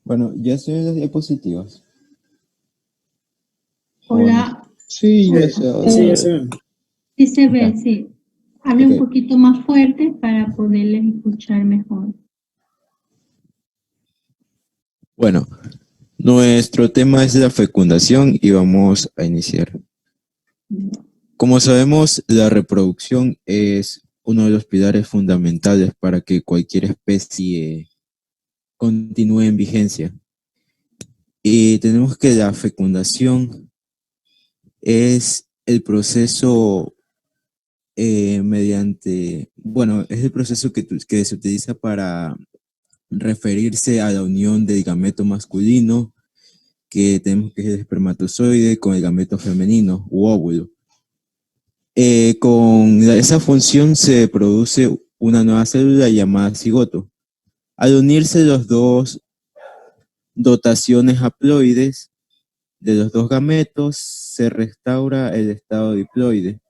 Bueno, ya estoy en las diapositivas. ¿O no? Hola, Sí, ya hola. se va. Sí, ya se ve. Sí se Ya. ve, sí. Hable un Ok. poquito más fuerte para poderles escuchar mejor. Bueno, nuestro tema es la fecundación y vamos a iniciar. Como sabemos, la reproducción es uno de los pilares fundamentales para que cualquier especie continúe en vigencia. Y tenemos que la fecundación es el proceso es el proceso que se utiliza para referirse a la unión del gameto masculino, que tenemos que es el espermatozoide, con el gameto femenino u óvulo. Esa función se produce una nueva célula llamada cigoto. Al unirse los dos dotaciones haploides de los dos gametos, se restaura el estado diploide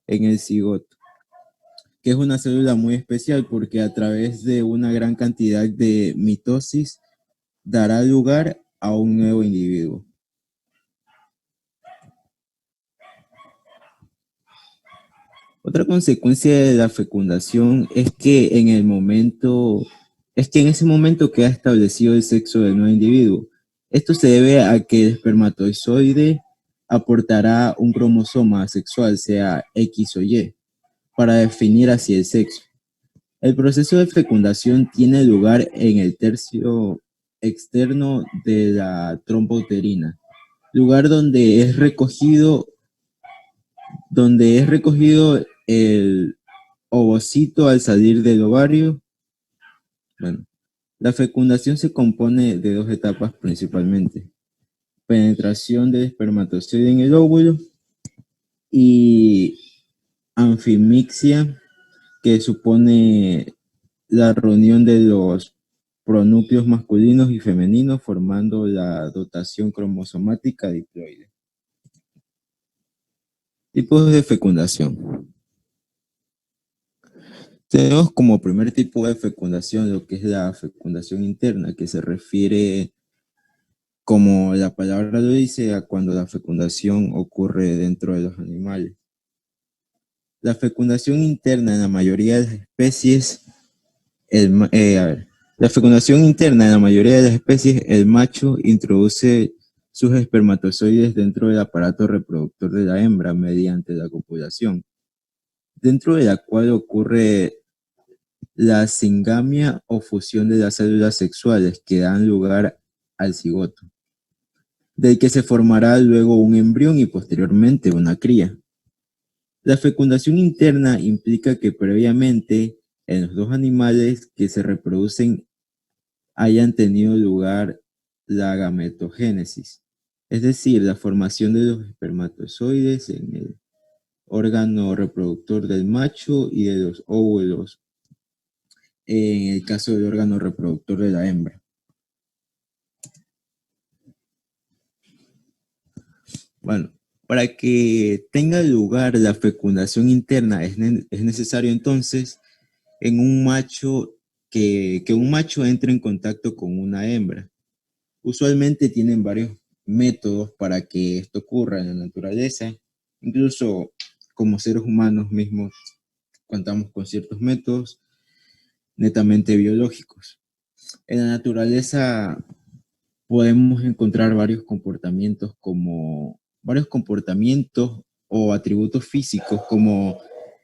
en el cigoto, que es una célula muy especial porque a través de una gran cantidad de mitosis dará lugar a un nuevo individuo. Otra consecuencia de la fecundación es que en ese momento queda establecido el sexo del nuevo individuo. Esto se debe a que el espermatozoide aportará un cromosoma sexual, sea X o Y, para definir así el sexo. El proceso de fecundación tiene lugar en el tercio externo de la trompa uterina, lugar donde es recogido el ovocito al salir del ovario. Bueno, la fecundación se compone de dos etapas principalmente: penetración del espermatozoide en el óvulo y anfimixia, que supone la reunión de los pronúcleos masculinos y femeninos formando la dotación cromosomática diploide. Tipos de fecundación. Tenemos como primer tipo de fecundación lo que es la fecundación interna, que se refiere, como la palabra lo dice, a cuando la fecundación ocurre dentro de los animales. La fecundación interna en la mayoría de las especies, la fecundación interna en la mayoría de las especies, el macho introduce sus espermatozoides dentro del aparato reproductor de la hembra mediante la copulación, dentro de la cual ocurre la singamia o fusión de las células sexuales que dan lugar al cigoto, del que se formará luego un embrión y posteriormente una cría. La fecundación interna implica que previamente en los dos animales que se reproducen hayan tenido lugar la gametogénesis, es decir, la formación de los espermatozoides en el órgano reproductor del macho y de los óvulos en el caso del órgano reproductor de la hembra. Bueno, para que tenga lugar la fecundación interna es necesario entonces en un macho que un macho entre en contacto con una hembra. Usualmente tienen varios métodos para que esto ocurra en la naturaleza. Incluso como seres humanos mismos contamos con ciertos métodos netamente biológicos. En la naturaleza podemos encontrar varios comportamientos o atributos físicos como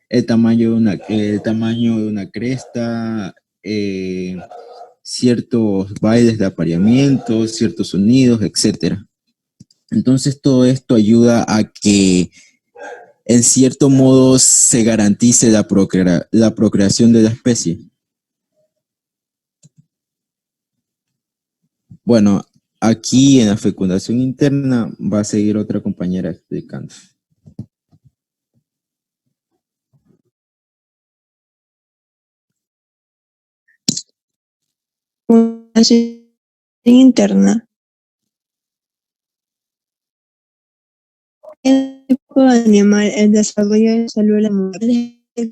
el tamaño de una cresta, ciertos bailes de apareamiento, ciertos sonidos, etcétera. Entonces todo esto ayuda a que en cierto modo se garantice la procreación de la especie. Bueno, aquí en la fecundación interna va a seguir otra compañera explicando. Fecundación interna. En el tipo animal, el desarrollo de células es el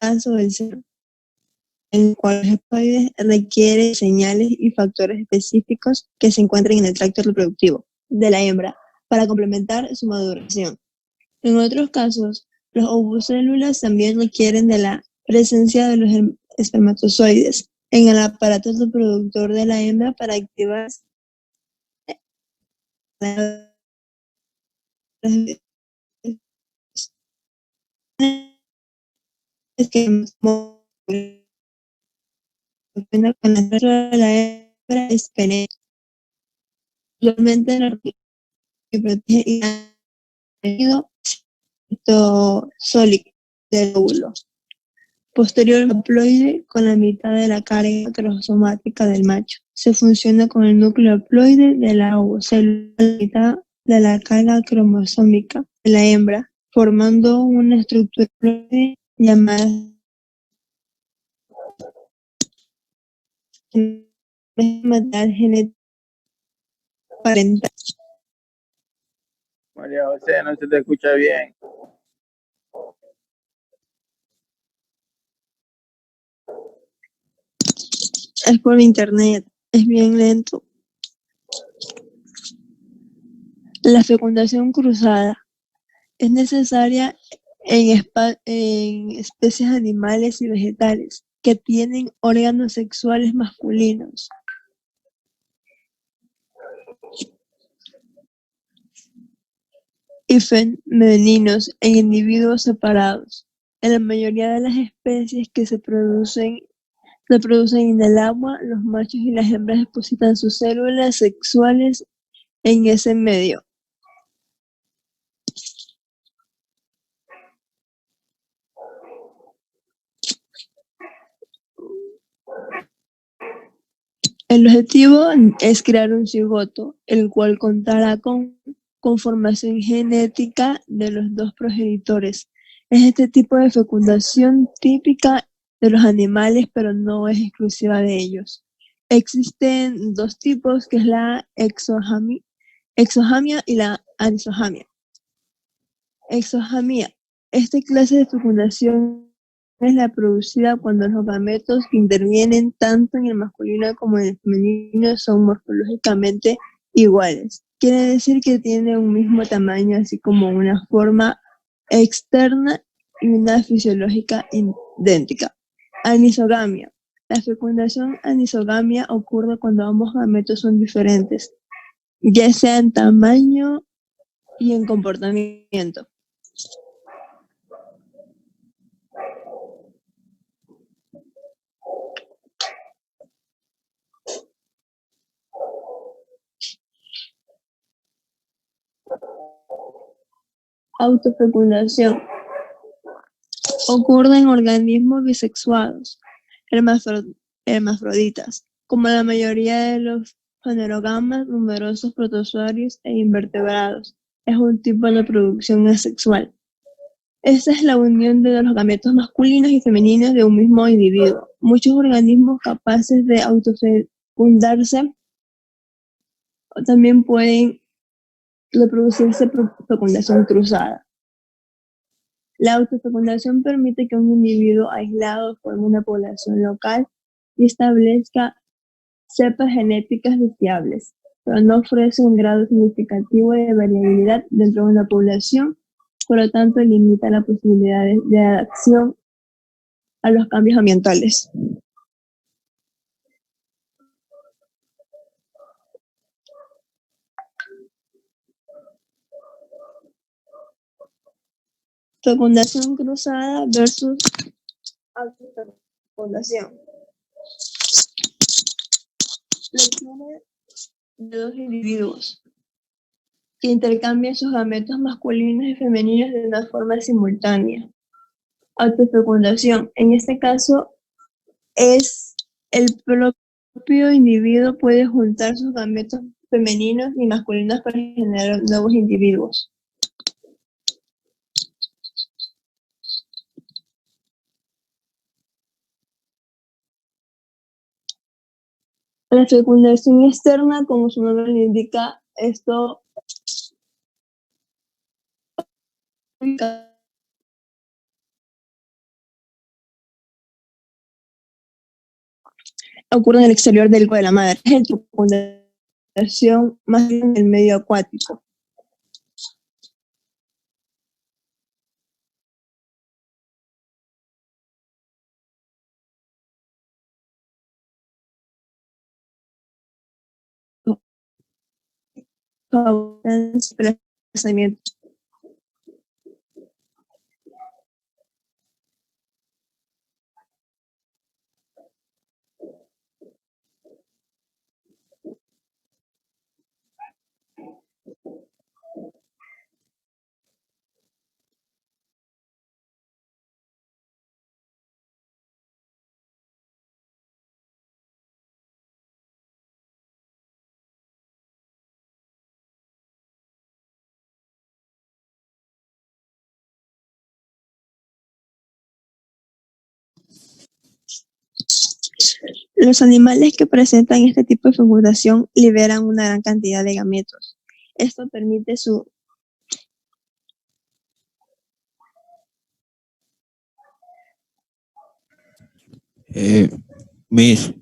caso del ser. en el cual los espermatozoides requiere señales y factores específicos que se encuentren en el tracto reproductivo de la hembra para complementar su maduración. En otros casos, los ovocélulas también requieren de la presencia de los espermatozoides en el aparato reproductor de la hembra para activar las que con la de la hembra es pene. Usualmente la que protege el tejido citosólico del óvulo. Posterior haploide con la mitad de la carga cromosomática del macho. Se fusiona con el núcleo haploide de la ovocélula, la mitad de la carga cromosómica de la hembra, formando una estructura haploide llamada material genético parental. María José, no se te escucha bien. Es por internet, es bien lento. La fecundación cruzada es necesaria en especies animales y vegetales que tienen órganos sexuales masculinos y femeninos en individuos separados. En la mayoría de las especies que se reproducen en el agua, los machos y las hembras depositan sus células sexuales en ese medio. El objetivo es crear un cigoto, el cual contará con conformación genética de los dos progenitores. Es este tipo de fecundación típica de los animales, pero no es exclusiva de ellos. Existen dos tipos, que es la exogamia y la anisogamia. Exogamia. Esta clase de fecundación es la producida cuando los gametos que intervienen tanto en el masculino como en el femenino son morfológicamente iguales. Quiere decir que tienen un mismo tamaño, así como una forma externa y una fisiológica idéntica. Anisogamia. La fecundación anisogamia ocurre cuando ambos gametos son diferentes, ya sea en tamaño y en comportamiento. Autofecundación. Ocurre en organismos bisexuados, hermafroditas, como la mayoría de los fanerógamas, numerosos protozoarios e invertebrados. Es un tipo de reproducción asexual. Esta es la unión de los gametos masculinos y femeninos de un mismo individuo. Muchos organismos capaces de autofecundarse también pueden reproducirse por fecundación cruzada. La autofecundación permite que un individuo aislado forme una población local y establezca cepas genéticas fiables, pero no ofrece un grado significativo de variabilidad dentro de una población, por lo tanto limita la posibilidad de adaptación a los cambios ambientales. Fecundación cruzada versus autofecundación. Lecciones de dos individuos que intercambian sus gametos masculinos y femeninos de una forma simultánea. Autofecundación. En este caso, es el propio individuo puede juntar sus gametos femeninos y masculinos para generar nuevos individuos. La fecundación externa, como su nombre le indica, esto ocurre en el exterior del cuerpo de la madre. Es la fecundación más bien en el medio acuático. Desplazamiento. Los animales que presentan este tipo de fecundación liberan una gran cantidad de gametos. Esto permite su Miss,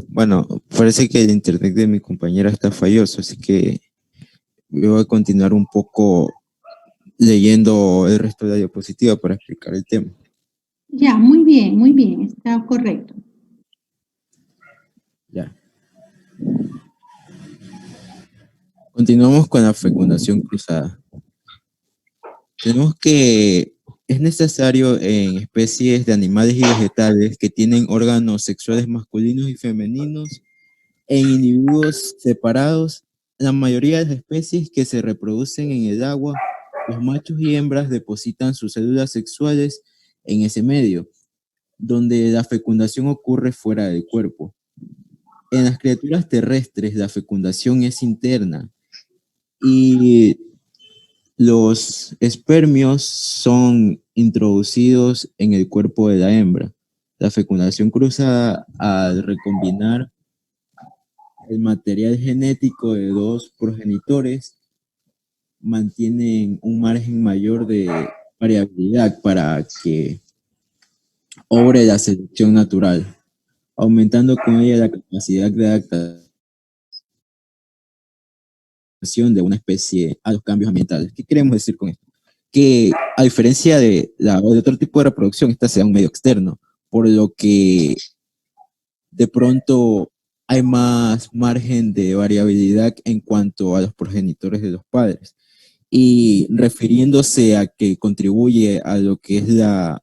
bueno, parece que el internet de mi compañera está falloso, así que voy a continuar un poco leyendo el resto de la diapositiva para explicar el tema. Ya, muy bien, está correcto. Ya. Continuamos con la fecundación cruzada. Tenemos que es necesario en especies de animales y vegetales que tienen órganos sexuales masculinos y femeninos en individuos separados. La mayoría de las especies que se reproducen en el agua, los machos y hembras depositan sus células sexuales en ese medio, donde la fecundación ocurre fuera del cuerpo. En las criaturas terrestres, la fecundación es interna y los espermios son introducidos en el cuerpo de la hembra. La fecundación cruzada, al recombinar el material genético de dos progenitores, mantienen un margen mayor de variabilidad para que obre la selección natural, aumentando con ella la capacidad de adaptación de una especie a los cambios ambientales. ¿Qué queremos decir con esto? Que a diferencia de otro tipo de reproducción, esta sea un medio externo, por lo que de pronto hay más margen de variabilidad en cuanto a los progenitores de los padres. Y refiriéndose a que contribuye a lo que es la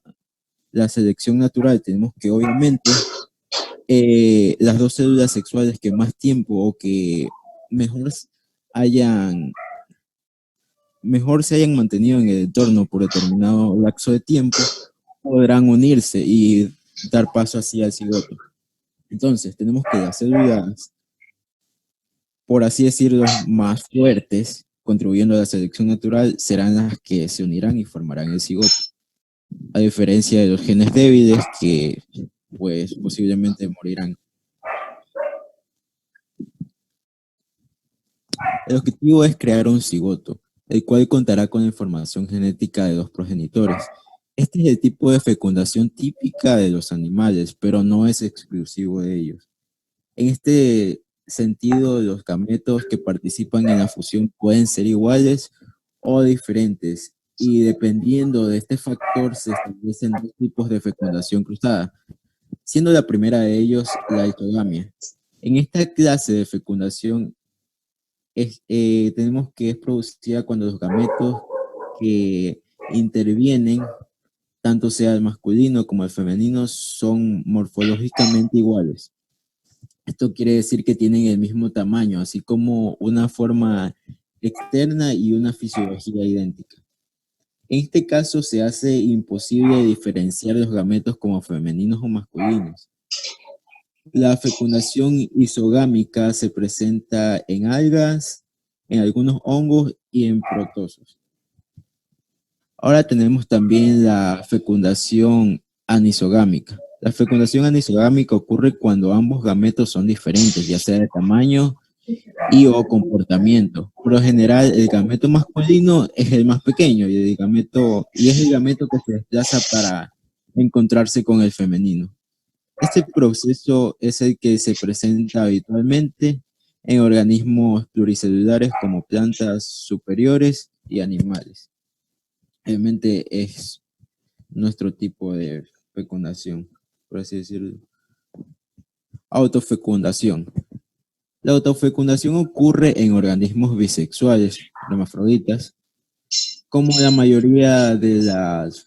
selección natural, tenemos que obviamente las dos células sexuales que más tiempo o que hayan mejor se hayan mantenido en el entorno por determinado lapso de tiempo, podrán unirse y dar paso así al cigoto. Entonces, tenemos que las células, por así decirlo, más fuertes, contribuyendo a la selección natural, serán las que se unirán y formarán el cigoto. A diferencia de los genes débiles que, pues, posiblemente morirán. El objetivo es crear un cigoto, el cual contará con la información genética de los progenitores. Este es el tipo de fecundación típica de los animales, pero no es exclusivo de ellos. En este sentido, los gametos que participan en la fusión pueden ser iguales o diferentes, y dependiendo de este factor se establecen dos tipos de fecundación cruzada, siendo la primera de ellos la autogamia. En esta clase de fecundación tenemos que es producida cuando los gametos que intervienen, tanto sea el masculino como el femenino, son morfológicamente iguales. Esto quiere decir que tienen el mismo tamaño, así como una forma externa y una fisiología idéntica. En este caso se hace imposible diferenciar los gametos como femeninos o masculinos. La fecundación isogámica se presenta en algas, en algunos hongos y en protozoos. Ahora tenemos también la fecundación anisogámica. La fecundación anisogámica ocurre cuando ambos gametos son diferentes, ya sea de tamaño y o comportamiento. Por lo general, el gameto masculino es el más pequeño y es el gameto que se desplaza para encontrarse con el femenino. Este proceso es el que se presenta habitualmente en organismos pluricelulares como plantas superiores y animales. Realmente es nuestro tipo de fecundación, por así decirlo. Autofecundación. La autofecundación ocurre en organismos bisexuales, hermafroditas, como la mayoría de las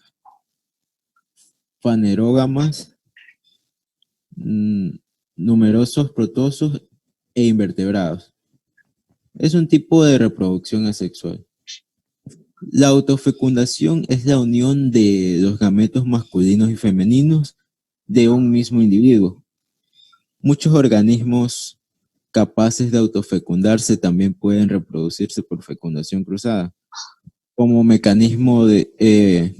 fanerógamas, numerosos protozoos e invertebrados. Es un tipo de reproducción asexual. La autofecundación es la unión de los gametos masculinos y femeninos de un mismo individuo. Muchos organismos capaces de autofecundarse también pueden reproducirse por fecundación cruzada, como mecanismo de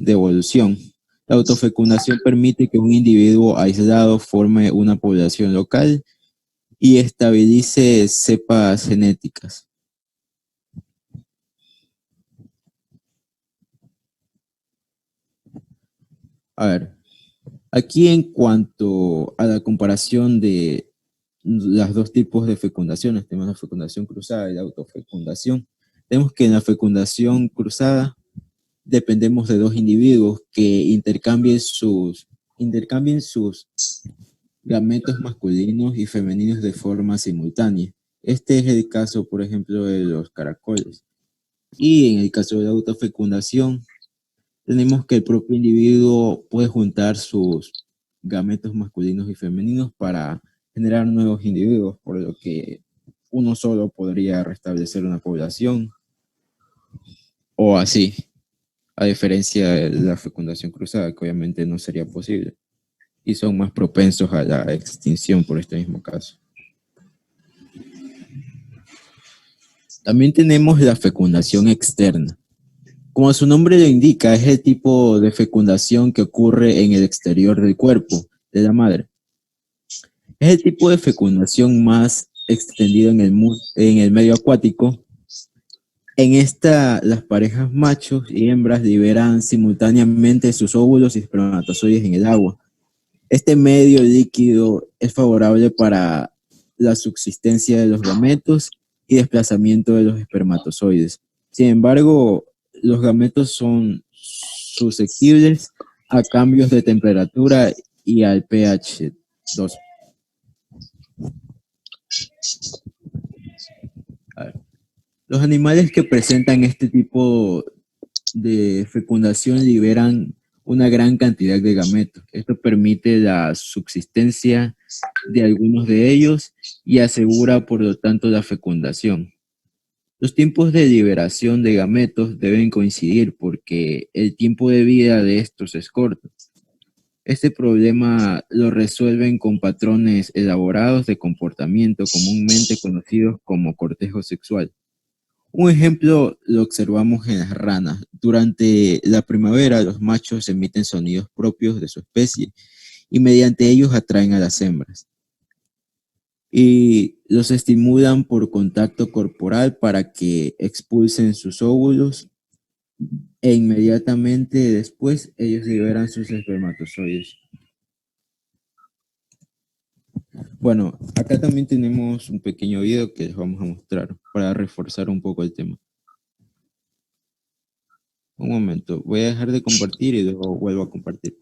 evolución. La autofecundación permite que un individuo aislado forme una población local y estabilice cepas genéticas. A ver, aquí en cuanto a la comparación de los dos tipos de fecundaciones, tenemos la fecundación cruzada y la autofecundación. Vemos que en la fecundación cruzada dependemos de dos individuos que intercambien sus gametos masculinos y femeninos de forma simultánea. Este es el caso, por ejemplo, de los caracoles. Y en el caso de la autofecundación, tenemos que el propio individuo puede juntar sus gametos masculinos y femeninos para generar nuevos individuos, por lo que uno solo podría restablecer una población o así, a diferencia de la fecundación cruzada, que obviamente no sería posible y son más propensos a la extinción por este mismo caso. También tenemos la fecundación externa. Como su nombre lo indica, es el tipo de fecundación que ocurre en el exterior del cuerpo de la madre. Es el tipo de fecundación más extendido en el medio acuático. En esta, las parejas machos y hembras liberan simultáneamente sus óvulos y espermatozoides en el agua. Este medio líquido es favorable para la subsistencia de los gametos y desplazamiento de los espermatozoides. Sin embargo, los gametos son susceptibles a cambios de temperatura y al pH 2. Los animales que presentan este tipo de fecundación liberan una gran cantidad de gametos. Esto permite la subsistencia de algunos de ellos y asegura, por lo tanto, la fecundación. Los tiempos de liberación de gametos deben coincidir porque el tiempo de vida de estos es corto. Este problema lo resuelven con patrones elaborados de comportamiento comúnmente conocidos como cortejo sexual. Un ejemplo lo observamos en las ranas. Durante la primavera, los machos emiten sonidos propios de su especie y mediante ellos atraen a las hembras. Y los estimulan por contacto corporal para que expulsen sus óvulos e inmediatamente después ellos liberan sus espermatozoides. Bueno, acá también tenemos un pequeño video que les vamos a mostrar para reforzar un poco el tema. Un momento, voy a dejar de compartir y luego vuelvo a compartir.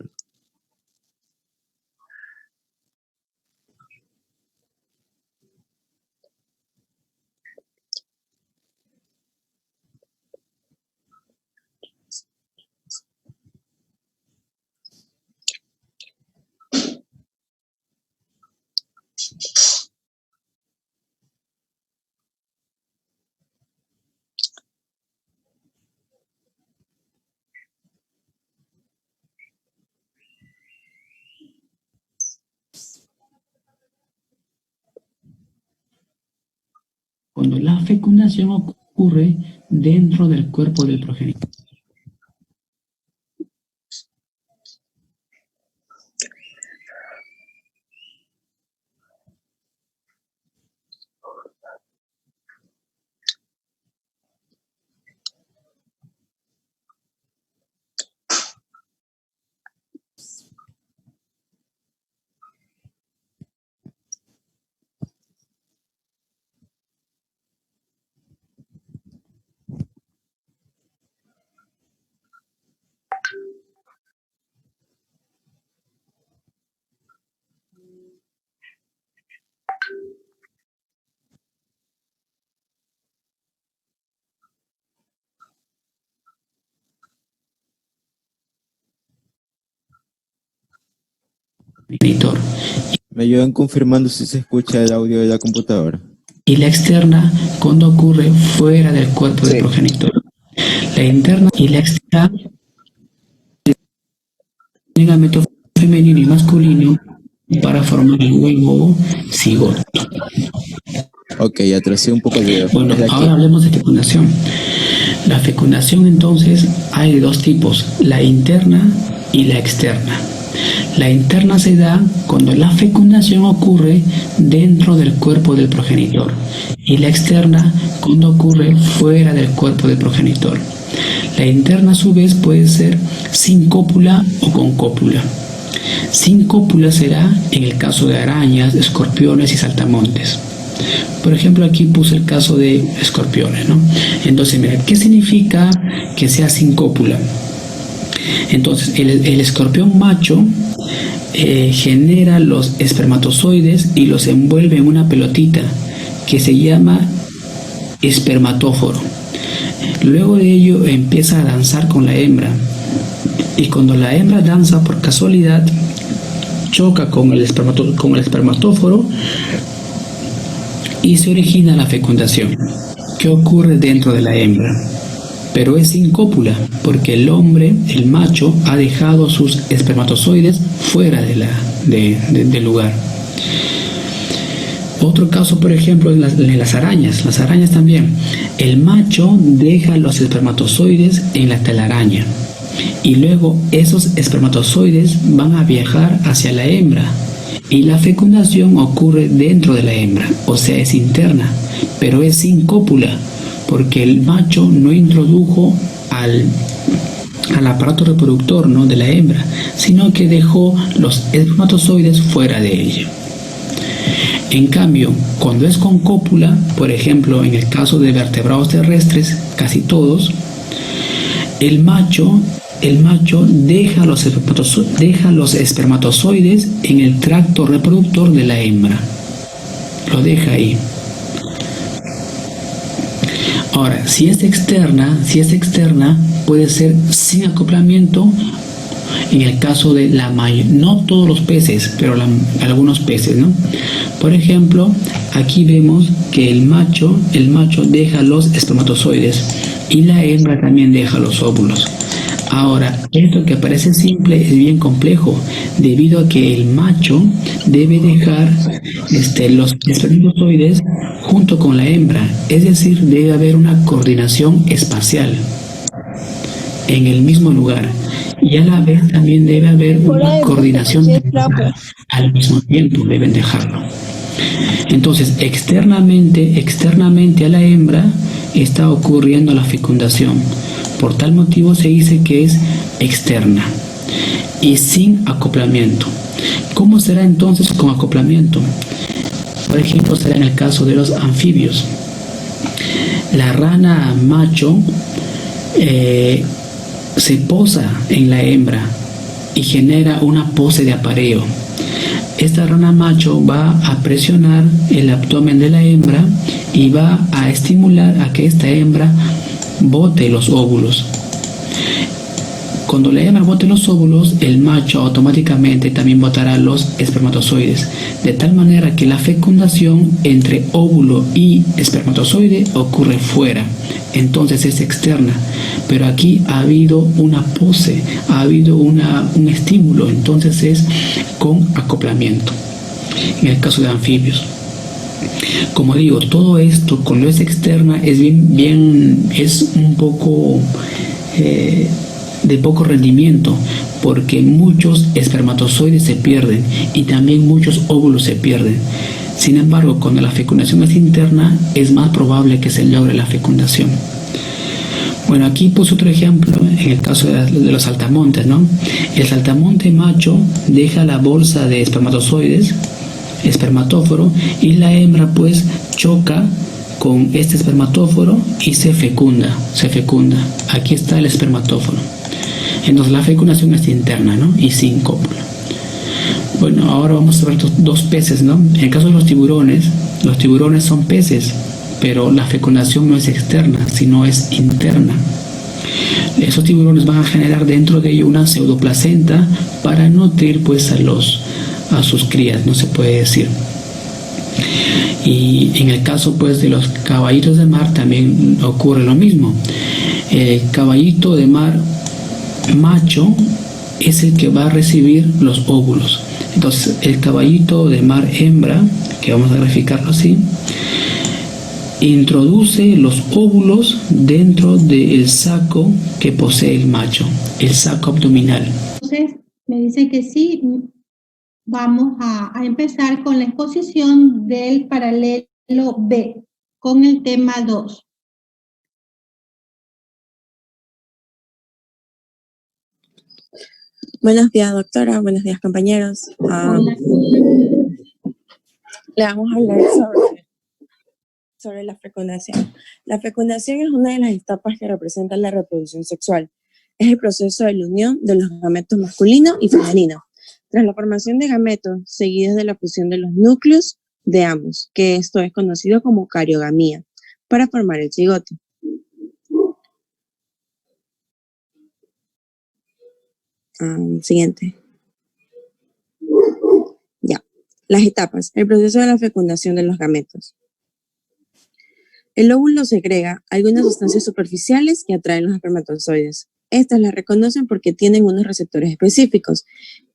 Cuando la fecundación ocurre dentro del cuerpo del progenitor. progenitor. ¿Me ayudan confirmando si se escucha el audio de la computadora? Y la externa cuando ocurre fuera del cuerpo del progenitor. La interna y la externa el gameto femenino y masculino para formar el huevo cigoto. Ok, atrasé un poco el video. Bueno, Desde aquí. ahora hablemos de fecundación. La fecundación entonces hay de dos tipos, la interna y la externa. La interna se da cuando la fecundación ocurre dentro del cuerpo del progenitor y la externa cuando ocurre fuera del cuerpo del progenitor. La interna a su vez puede ser sin cópula o con cópula. Sin cópula será en el caso de arañas, escorpiones y saltamontes. Por ejemplo, aquí puse el caso de escorpiones, ¿no? Entonces, mira, ¿qué significa que sea sin cópula? Entonces, el escorpión macho genera los espermatozoides y los envuelve en una pelotita que se llama espermatóforo. Luego de ello empieza a danzar con la hembra y cuando la hembra danza por casualidad choca con el espermatóforo y se origina la fecundación, que ocurre dentro de la hembra. Pero es sin cópula, porque el hombre, el macho, ha dejado sus espermatozoides fuera del lugar. Otro caso, por ejemplo, en las arañas. Las arañas también. El macho deja los espermatozoides en la telaraña y luego esos espermatozoides van a viajar hacia la hembra y la fecundación ocurre dentro de la hembra, o sea, es interna, pero es sin cópula, porque el macho no introdujo al aparato reproductor, ¿no?, de la hembra, sino que dejó los espermatozoides fuera de ella. En cambio, cuando es con cópula, por ejemplo, en el caso de vertebrados terrestres, casi todos, el macho deja los espermatozoides en el tracto reproductor de la hembra. Lo deja ahí. Ahora, si es externa, puede ser sin acoplamiento. En el caso de no todos los peces, pero algunos peces, ¿no? Por ejemplo, aquí vemos que el macho deja los espermatozoides y la hembra también deja los óvulos. Ahora, esto que parece simple es bien complejo, debido a que el macho debe dejar los espermatozoides junto con la hembra, es decir, debe haber una coordinación espacial en el mismo lugar. Y a la vez también debe haber una coordinación al mismo tiempo, deben dejarlo. Entonces, externamente a la hembra está ocurriendo la fecundación. Por tal motivo se dice que es externa y sin acoplamiento. ¿Cómo será entonces con acoplamiento? Por ejemplo, será en el caso de los anfibios. La rana macho se posa en la hembra y genera una pose de apareo. Esta rana macho va a presionar el abdomen de la hembra y va a estimular a que esta hembra bote los óvulos. Cuando la hembra bote los óvulos, el macho automáticamente también botará los espermatozoides, de tal manera que la fecundación entre óvulo y espermatozoide ocurre fuera. Entonces es externa, pero aquí ha habido una pose, ha habido un estímulo, entonces es con acoplamiento, en el caso de anfibios. Como digo, todo esto cuando es externa es es un poco de poco rendimiento, porque muchos espermatozoides se pierden y también muchos óvulos se pierden. Sin embargo, cuando la fecundación es interna, es más probable que se logre la fecundación. Bueno, aquí puse otro ejemplo en el caso de los saltamontes, ¿no? El saltamonte macho deja la bolsa de espermatozoides, espermatóforo, y la hembra pues choca con este espermatóforo y se fecunda. Aquí está el espermatóforo. Entonces la fecundación es interna, ¿no?, y sin cópula. Bueno, ahora vamos a ver dos peces, ¿no? En el caso de los tiburones son peces, pero la fecundación no es externa, sino es interna. Esos tiburones van a generar dentro de ellos una pseudoplacenta para nutrir pues a a sus crías, no se puede decir. Y en el caso pues de los caballitos de mar también ocurre lo mismo. El caballito de mar macho es el que va a recibir los óvulos. Entonces el caballito de mar hembra, que vamos a graficarlo así, introduce los óvulos dentro del saco que posee el macho, el saco abdominal. Entonces, me dice que sí. Vamos a empezar con la exposición del paralelo B, con el tema 2. Buenos días, doctora. Buenos días, compañeros. Hola. Le vamos a hablar sobre la fecundación. La fecundación es una de las etapas que representan la reproducción sexual. Es el proceso de la unión de los gametos masculino y femenino. Tras la formación de gametos, seguidas de la fusión de los núcleos de ambos, que esto es conocido como cariogamía, para formar el cigoto. Siguiente. Ya. Las etapas. El proceso de la fecundación de los gametos. El óvulo segrega algunas sustancias superficiales que atraen los espermatozoides. Estas las reconocen porque tienen unos receptores específicos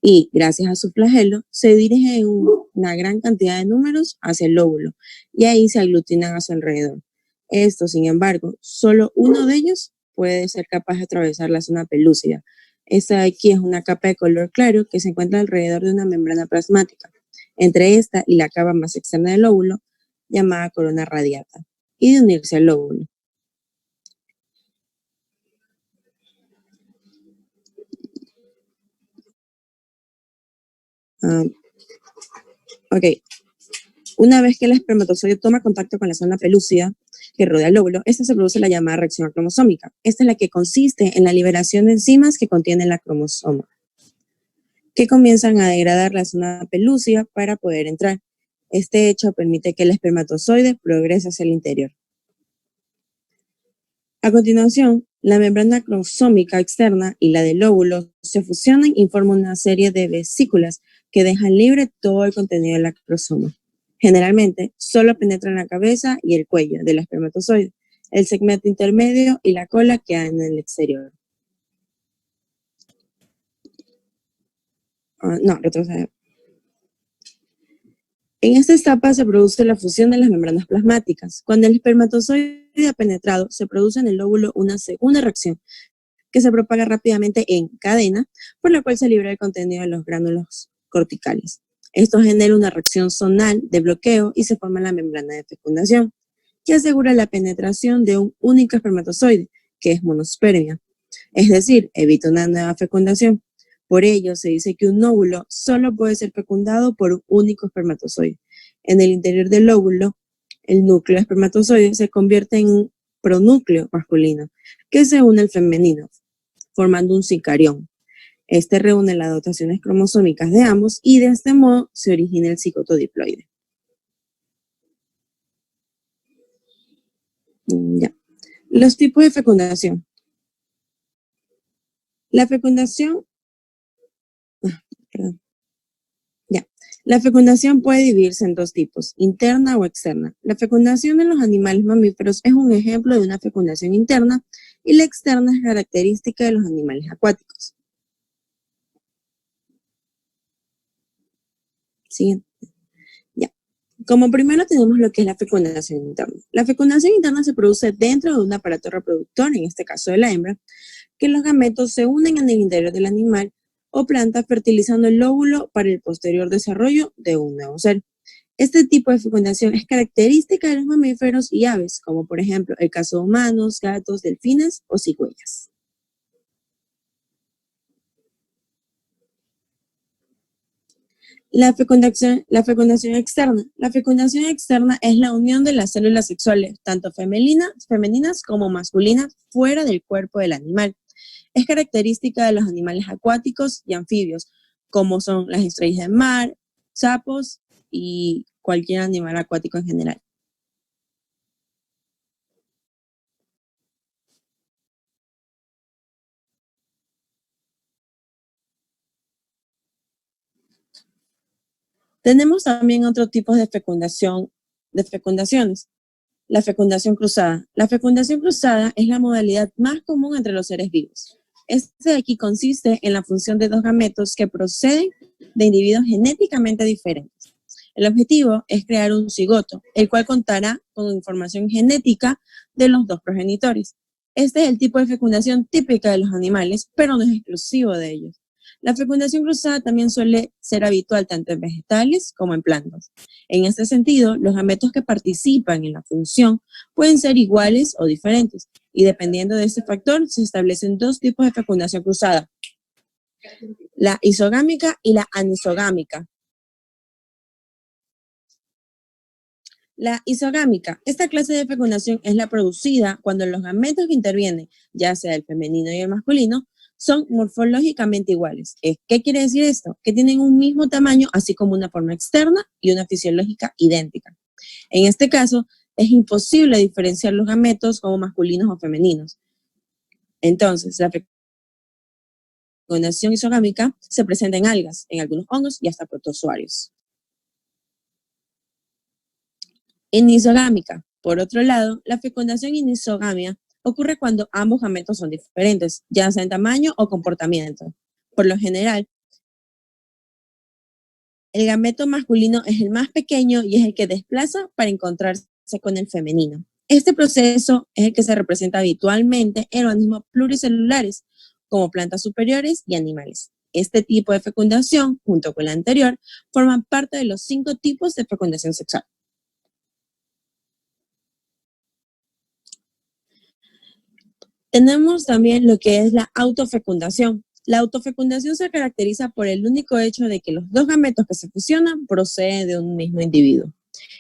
y, gracias a su flagelo, se dirigen en una gran cantidad de números hacia el óvulo y ahí se aglutinan a su alrededor. Esto, sin embargo, solo uno de ellos puede ser capaz de atravesar la zona pelúcida. Esta de aquí es una capa de color claro que se encuentra alrededor de una membrana plasmática, entre esta y la capa más externa del óvulo, llamada corona radiata, y de unirse al óvulo. Ok, una vez que el espermatozoide toma contacto con la zona pelúcida que rodea el óvulo, esta se produce la llamada reacción acromosómica. Esta es la que consiste en la liberación de enzimas que contienen la cromosoma, que comienzan a degradar la zona pelúcida para poder entrar. Este hecho permite que el espermatozoide progrese hacia el interior. A continuación, la membrana cromosómica externa y la del óvulo se fusionan y forman una serie de vesículas que dejan libre todo el contenido del cromosoma. Generalmente, solo penetran la cabeza y el cuello del espermatozoide. El segmento intermedio y la cola quedan en el exterior. Retroceder. En esta etapa se produce la fusión de las membranas plasmáticas. Cuando el espermatozoide ha penetrado, se produce en el óvulo una segunda reacción que se propaga rápidamente en cadena, por la cual se libera el contenido de los gránulos corticales. Esto genera una reacción zonal de bloqueo y se forma la membrana de fecundación, que asegura la penetración de un único espermatozoide, que es monospermia, es decir, evita una nueva fecundación. Por ello, se dice que un óvulo solo puede ser fecundado por un único espermatozoide. En el interior del óvulo, el núcleo espermatozoide se convierte en un pronúcleo masculino, que se une al femenino, formando un sicarión. Este reúne las dotaciones cromosómicas de ambos y de este modo se origina el cigoto diploide. Ya. Los tipos de fecundación. La fecundación La fecundación puede dividirse en dos tipos, interna o externa. La fecundación en los animales mamíferos es un ejemplo de una fecundación interna y la externa es característica de los animales acuáticos. Siguiente. Ya. Como primero tenemos lo que es la fecundación interna. La fecundación interna se produce dentro de un aparato reproductor, en este caso de la hembra, que los gametos se unen en el interior del animal o planta fertilizando el óvulo para el posterior desarrollo de un nuevo ser. Este tipo de fecundación es característica de los mamíferos y aves, como por ejemplo el caso de humanos, gatos, delfines o cigüeñas. La fecundación externa. La fecundación externa es la unión de las células sexuales, tanto femeninas como masculinas, fuera del cuerpo del animal. Es característica de los animales acuáticos y anfibios, como son las estrellas de mar, sapos y cualquier animal acuático en general. Tenemos también otros tipos de fecundaciones. La fecundación cruzada. La fecundación cruzada es la modalidad más común entre los seres vivos. Este de aquí consiste en la función de dos gametos que proceden de individuos genéticamente diferentes. El objetivo es crear un cigoto, el cual contará con información genética de los dos progenitores. Este es el tipo de fecundación típica de los animales, pero no es exclusivo de ellos. La fecundación cruzada también suele ser habitual tanto en vegetales como en plantas. En este sentido, los gametos que participan en la función pueden ser iguales o diferentes, y dependiendo de este factor se establecen dos tipos de fecundación cruzada: la isogámica y la anisogámica. La isogámica. Esta clase de fecundación es la producida cuando los gametos que intervienen, ya sea el femenino y el masculino, son morfológicamente iguales. ¿Qué quiere decir esto? Que tienen un mismo tamaño, así como una forma externa y una fisiológica idéntica. En este caso, es imposible diferenciar los gametos como masculinos o femeninos. Entonces, la fecundación isogámica se presenta en algas, en algunos hongos y hasta protozoarios. Anisogámica. Por otro lado, la fecundación anisogamia ocurre cuando ambos gametos son diferentes, ya sea en tamaño o comportamiento. Por lo general, el gameto masculino es el más pequeño y es el que desplaza para encontrarse con el femenino. Este proceso es el que se representa habitualmente en organismos pluricelulares, como plantas superiores y animales. Este tipo de fecundación, junto con la anterior, forman parte de los 5 tipos de fecundación sexual. Tenemos también lo que es la autofecundación. La autofecundación se caracteriza por el único hecho de que los dos gametos que se fusionan proceden de un mismo individuo.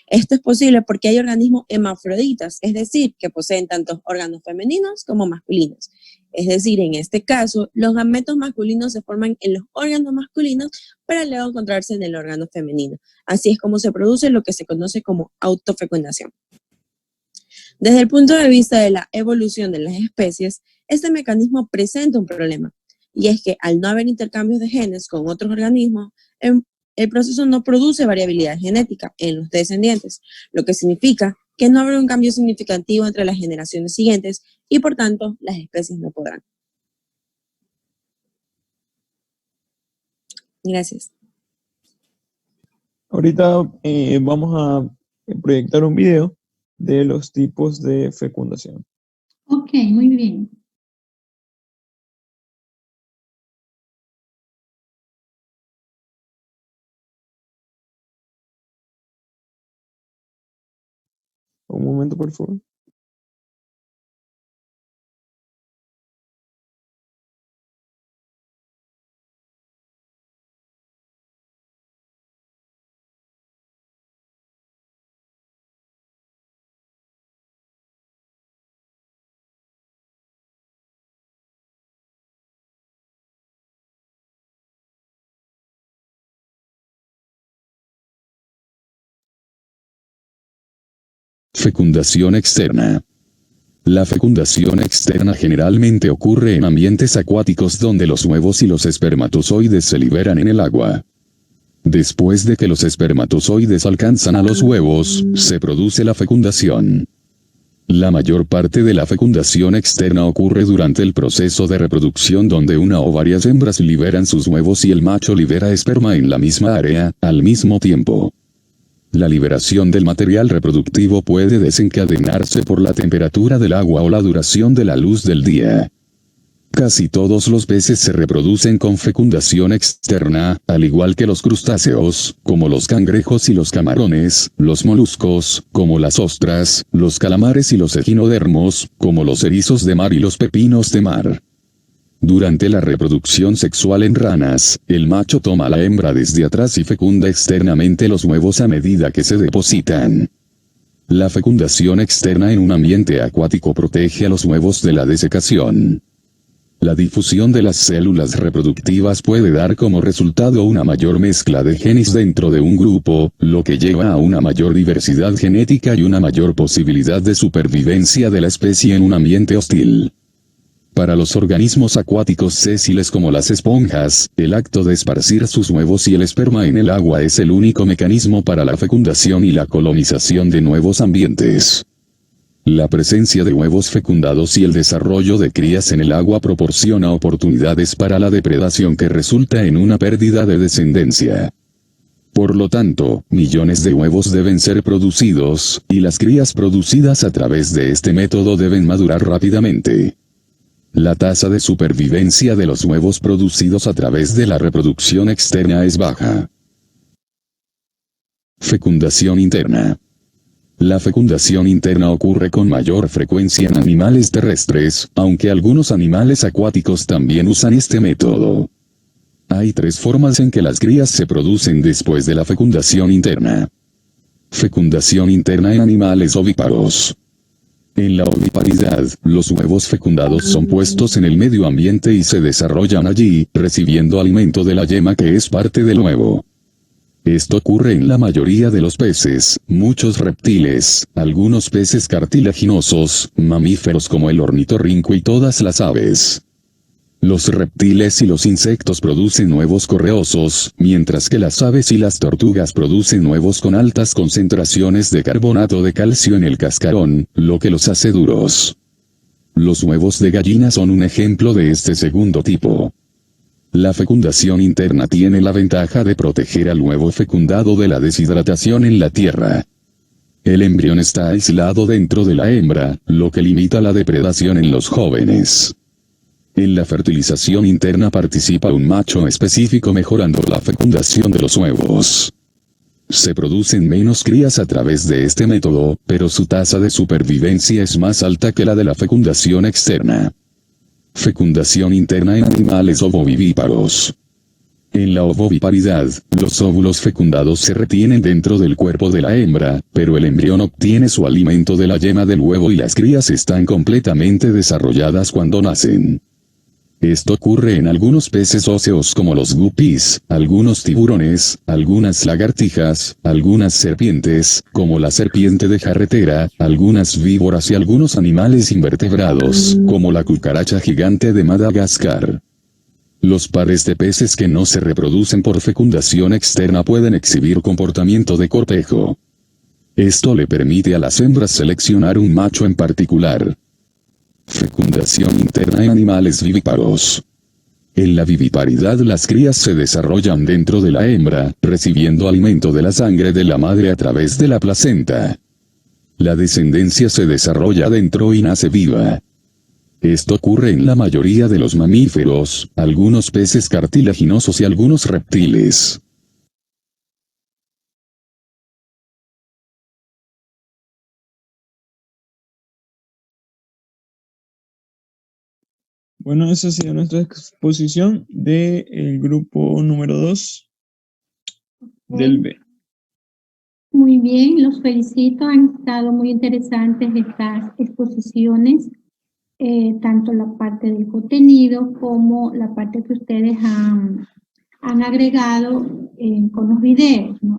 Esto es posible porque hay organismos hermafroditas, es decir, que poseen tanto órganos femeninos como masculinos. Es decir, en este caso, los gametos masculinos se forman en los órganos masculinos para luego encontrarse en el órgano femenino. Así es como se produce lo que se conoce como autofecundación. Desde el punto de vista de la evolución de las especies, este mecanismo presenta un problema, y es que al no haber intercambios de genes con otros organismos, el proceso no produce variabilidad genética en los descendientes, lo que significa que no habrá un cambio significativo entre las generaciones siguientes y por tanto las especies no podrán. Gracias. Ahorita vamos a proyectar un video de los tipos de fecundación. Ok, muy bien. Un momento, por favor. Fecundación externa. La fecundación externa generalmente ocurre en ambientes acuáticos donde los huevos y los espermatozoides se liberan en el agua. Después de que los espermatozoides alcanzan a los huevos, se produce la fecundación. La mayor parte de la fecundación externa ocurre durante el proceso de reproducción donde una o varias hembras liberan sus huevos y el macho libera esperma en la misma área, al mismo tiempo. La liberación del material reproductivo puede desencadenarse por la temperatura del agua o la duración de la luz del día. Casi todos los peces se reproducen con fecundación externa, al igual que los crustáceos, como los cangrejos y los camarones, los moluscos, como las ostras, los calamares y los echinodermos, como los erizos de mar y los pepinos de mar. Durante la reproducción sexual en ranas, el macho toma a la hembra desde atrás y fecunda externamente los huevos a medida que se depositan. La fecundación externa en un ambiente acuático protege a los huevos de la desecación. La difusión de las células reproductivas puede dar como resultado una mayor mezcla de genes dentro de un grupo, lo que lleva a una mayor diversidad genética y una mayor posibilidad de supervivencia de la especie en un ambiente hostil. Para los organismos acuáticos sésiles como las esponjas, el acto de esparcir sus huevos y el esperma en el agua es el único mecanismo para la fecundación y la colonización de nuevos ambientes. La presencia de huevos fecundados y el desarrollo de crías en el agua proporciona oportunidades para la depredación que resulta en una pérdida de descendencia. Por lo tanto, millones de huevos deben ser producidos, y las crías producidas a través de este método deben madurar rápidamente. La tasa de supervivencia de los huevos producidos a través de la reproducción externa es baja. Fecundación interna. La fecundación interna ocurre con mayor frecuencia en animales terrestres, aunque algunos animales acuáticos también usan este método. Hay tres formas en que las crías se producen después de la fecundación interna. Fecundación interna en animales ovíparos. En la oviparidad, los huevos fecundados son puestos en el medio ambiente y se desarrollan allí, recibiendo alimento de la yema que es parte del huevo. Esto ocurre en la mayoría de los peces, muchos reptiles, algunos peces cartilaginosos, mamíferos como el ornitorrinco y todas las aves. Los reptiles y los insectos producen huevos correosos, mientras que las aves y las tortugas producen huevos con altas concentraciones de carbonato de calcio en el cascarón, lo que los hace duros. Los huevos de gallina son un ejemplo de este segundo tipo. La fecundación interna tiene la ventaja de proteger al huevo fecundado de la deshidratación en la tierra. El embrión está aislado dentro de la hembra, lo que limita la depredación en los jóvenes. En la fertilización interna participa un macho específico mejorando la fecundación de los huevos. Se producen menos crías a través de este método, pero su tasa de supervivencia es más alta que la de la fecundación externa. Fecundación interna en animales ovovivíparos. En la ovoviparidad, los óvulos fecundados se retienen dentro del cuerpo de la hembra, pero el embrión obtiene su alimento de la yema del huevo y las crías están completamente desarrolladas cuando nacen. Esto ocurre en algunos peces óseos como los guppies, algunos tiburones, algunas lagartijas, algunas serpientes, como la serpiente de jarretera, algunas víboras y algunos animales invertebrados, como la cucaracha gigante de Madagascar. Los pares de peces que no se reproducen por fecundación externa pueden exhibir comportamiento de cortejo. Esto le permite a las hembras seleccionar un macho en particular. Fecundación interna en animales vivíparos. En la viviparidad las crías se desarrollan dentro de la hembra, recibiendo alimento de la sangre de la madre a través de la placenta. La descendencia se desarrolla dentro y nace viva. Esto ocurre en la mayoría de los mamíferos, algunos peces cartilaginosos y algunos reptiles. Bueno, esa ha sido nuestra exposición del grupo número 2 del B. Muy bien, los felicito, han estado muy interesantes estas exposiciones, tanto la parte del contenido como la parte que ustedes han agregado con los videos, ¿no?